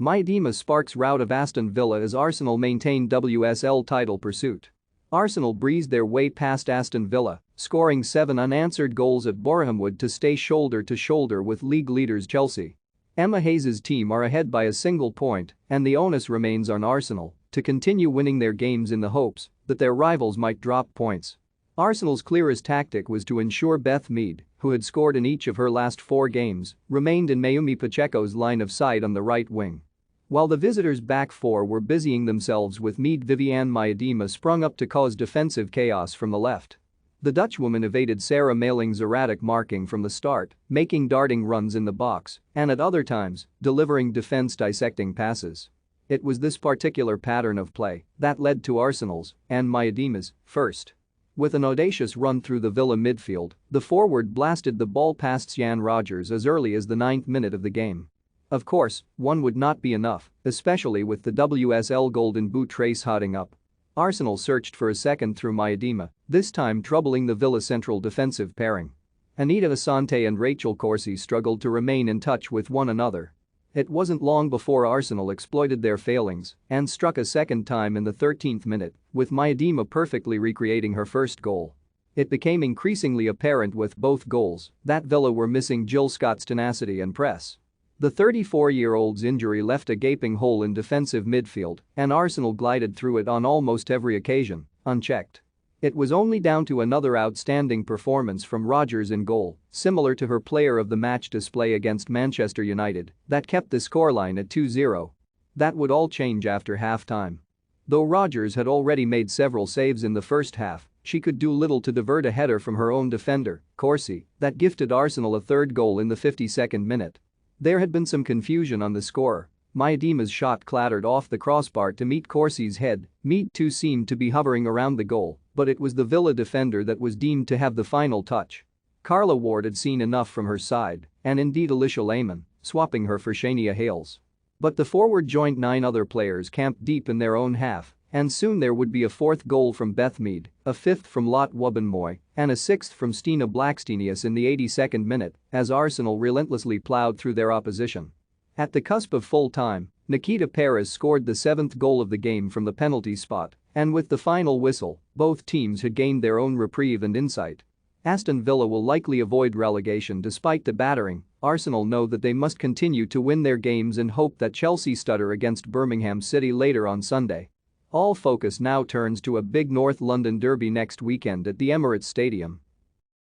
Miedema sparks rout of Aston Villa as Arsenal maintain WSL title pursuit. Arsenal breezed their way past Aston Villa, scoring 7 unanswered goals at Boreham Wood to stay shoulder to shoulder with league leaders Chelsea. Emma Hayes' team are ahead by a single point, and the onus remains on Arsenal to continue winning their games in the hopes that their rivals might drop points. Arsenal's clearest tactic was to ensure Beth Mead, who had scored in each of her last 4 games, remained in Mayumi Pacheco's line of sight on the right wing. While the visitors' back 4 were busying themselves with Mead, Viviane Miedema sprung up to cause defensive chaos from the left. The Dutchwoman evaded Sarah Mailing's erratic marking from the start, making darting runs in the box and at other times, delivering defense-dissecting passes. It was this particular pattern of play that led to Arsenal's and Miedema's first. With an audacious run through the Villa midfield, the forward blasted the ball past Jan Rogers as early as the 9th minute of the game. Of course, one would not be enough, especially with the WSL Golden Boot race hotting up. Arsenal searched for a second through Miedema, this time troubling the Villa central defensive pairing. Anita Asante and Rachel Corsi struggled to remain in touch with one another. It wasn't long before Arsenal exploited their failings and struck a second time in the 13th minute, with Miedema perfectly recreating her first goal. It became increasingly apparent with both goals that Villa were missing Jill Scott's tenacity and press. The 34-year-old's injury left a gaping hole in defensive midfield, and Arsenal glided through it on almost every occasion, unchecked. It was only down to another outstanding performance from Rogers in goal, similar to her player of the match display against Manchester United, that kept the scoreline at 2-0. That would all change after half-time. Though Rogers had already made several saves in the first half, she could do little to divert a header from her own defender, Corsi, that gifted Arsenal a third goal in the 52nd minute. There had been some confusion on the score. Miedema's shot clattered off the crossbar to meet Corsi's head. Mead too seemed to be hovering around the goal, but it was the Villa defender that was deemed to have the final touch. Carla Ward had seen enough from her side, and indeed Alicia Lehmann, swapping her for Shania Hales. But the forward joined 9 other players camped deep in their own half, and soon there would be a 4th goal from Beth Mead, a 5th from Lotte Wubbenmoy, and a 6th from Stina Blackstenius in the 82nd minute as Arsenal relentlessly plowed through their opposition. At the cusp of full time, Nikita Perez scored the 7th goal of the game from the penalty spot, and with the final whistle, both teams had gained their own reprieve and insight. Aston Villa will likely avoid relegation despite the battering. Arsenal know that they must continue to win their games and hope that Chelsea stutter against Birmingham City later on Sunday. All focus now turns to a big North London derby next weekend at the Emirates Stadium.